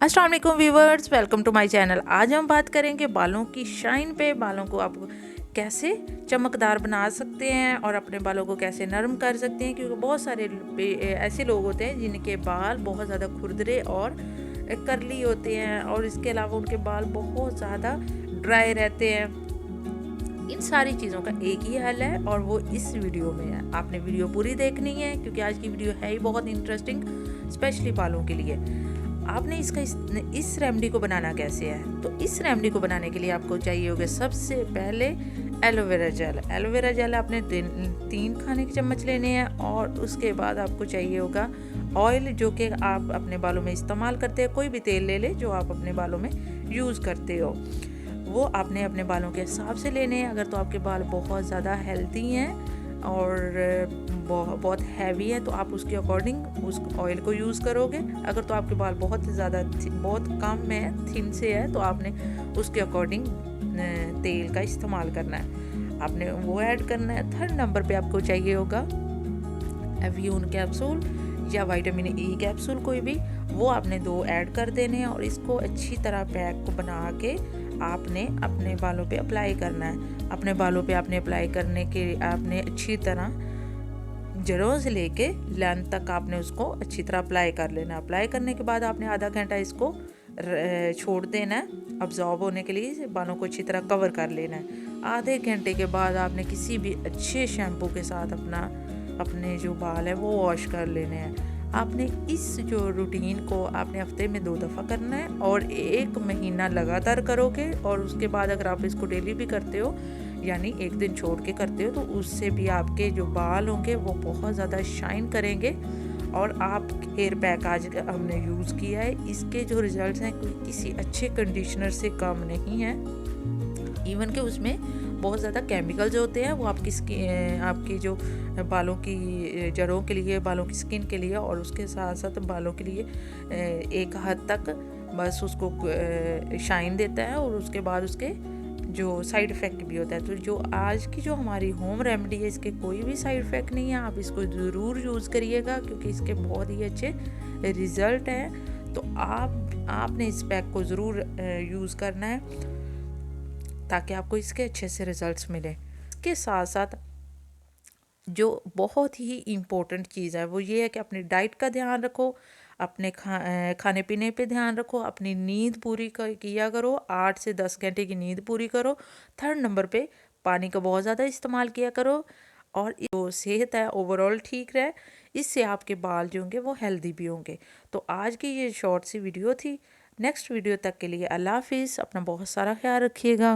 अस्सलाम वालेकुम viewers, welcome to my channel. आज हम बात करेंगे बालों की शाइन पे। बालों को आप कैसे चमकदार बना सकते हैं और अपने बालों को कैसे नरम कर सकते हैं, क्योंकि बहुत सारे ऐसे लोग होते हैं जिनके बाल बहुत ज़्यादा खुरदरे और करली होते हैं और इसके अलावा उनके बाल बहुत ज़्यादा ड्राई रहते हैं। इन सारी चीज़ों का एक ही हल है और वो इस वीडियो में है। आपने वीडियो पूरी देखनी है क्योंकि आज की वीडियो है ही बहुत इंटरेस्टिंग, स्पेशली बालों के लिए। आपने इस रेमेडी को बनाना कैसे है, तो इस रेमेडी को बनाने के लिए आपको चाहिए होगा सबसे पहले एलोवेरा जेल। एलोवेरा जेल आपने 3 खाने के चम्मच लेने हैं और उसके बाद आपको चाहिए होगा ऑयल, जो कि आप अपने बालों में इस्तेमाल करते हैं। कोई भी तेल ले ले जो आप अपने बालों में यूज़ करते हो, वो आपने अपने बालों के हिसाब से लेने हैं। अगर तो आपके बाल बहुत ज़्यादा हेल्दी हैं और बहुत हैवी है तो आप उसके अकॉर्डिंग उस ऑयल को यूज़ करोगे। अगर तो आपके बाल बहुत ज़्यादा बहुत कम है, थिन से है, तो आपने उसके अकॉर्डिंग तेल का इस्तेमाल करना है, आपने वो ऐड करना है। 3rd नंबर पे आपको चाहिए होगा एवियन कैप्सूल या विटामिन ई कैप्सूल, कोई भी, वो आपने 2 ऐड कर देने हैं और इसको अच्छी तरह पैक को बना के आपने अपने बालों पे अप्लाई करना है। अपने बालों पे आपने अप्लाई करने के आपने अच्छी तरह जड़ों से लेके लेंथ तक आपने उसको अच्छी तरह अप्लाई कर लेना। अप्लाई करने के बाद आपने आधा घंटा इसको छोड़ देना है अब्जॉर्ब होने के लिए। बालों को अच्छी तरह कवर कर लेना है। आधे घंटे के बाद आपने किसी भी अच्छे शैम्पू के साथ अपने जो बाल है वो वॉश कर लेने हैं। आपने इस जो रूटीन को आपने हफ्ते में 2 दफ़ा करना है और 1 महीना लगातार करोगे। और उसके बाद अगर आप इसको डेली भी करते हो, यानी 1 दिन छोड़ के करते हो, तो उससे भी आपके जो बाल होंगे वो बहुत ज़्यादा शाइन करेंगे। और आप हेयर पैक आज हमने यूज़ किया है, इसके जो रिज़ल्ट्स हैं कोई किसी अच्छे कंडीशनर से कम नहीं है। इवन के उसमें बहुत ज़्यादा केमिकल्स होते हैं, वो आपकी जो बालों की जड़ों के लिए, बालों की स्किन के लिए और उसके साथ साथ बालों के लिए एक हद तक बस उसको शाइन देता है और उसके बाद उसके जो साइड इफ़ेक्ट भी होता है। तो जो आज की जो हमारी होम रेमेडी है, इसके कोई भी साइड इफ़ेक्ट नहीं है। आप इसको ज़रूर यूज़ करिएगा क्योंकि इसके बहुत ही अच्छे रिज़ल्ट हैं। तो आपने इस पैक को ज़रूर यूज़ करना है ताकि आपको इसके अच्छे से रिज़ल्ट्स मिले। इसके साथ साथ जो बहुत ही इम्पोर्टेंट चीज़ है वो ये है कि अपनी डाइट का ध्यान रखो, अपने खाने पीने पे ध्यान रखो, अपनी नींद पूरी किया करो, 8 से 10 घंटे की नींद पूरी करो। 3rd नंबर पे पानी का बहुत ज़्यादा इस्तेमाल किया करो और जो सेहत है ओवरऑल ठीक रहे। इससे आपके बाल जो होंगे वो हेल्दी भी होंगे। तो आज की ये शॉर्ट सी वीडियो थी। नेक्स्ट वीडियो तक के लिए अल्लाह हाफिज़। अपना बहुत सारा ख्याल रखिएगा।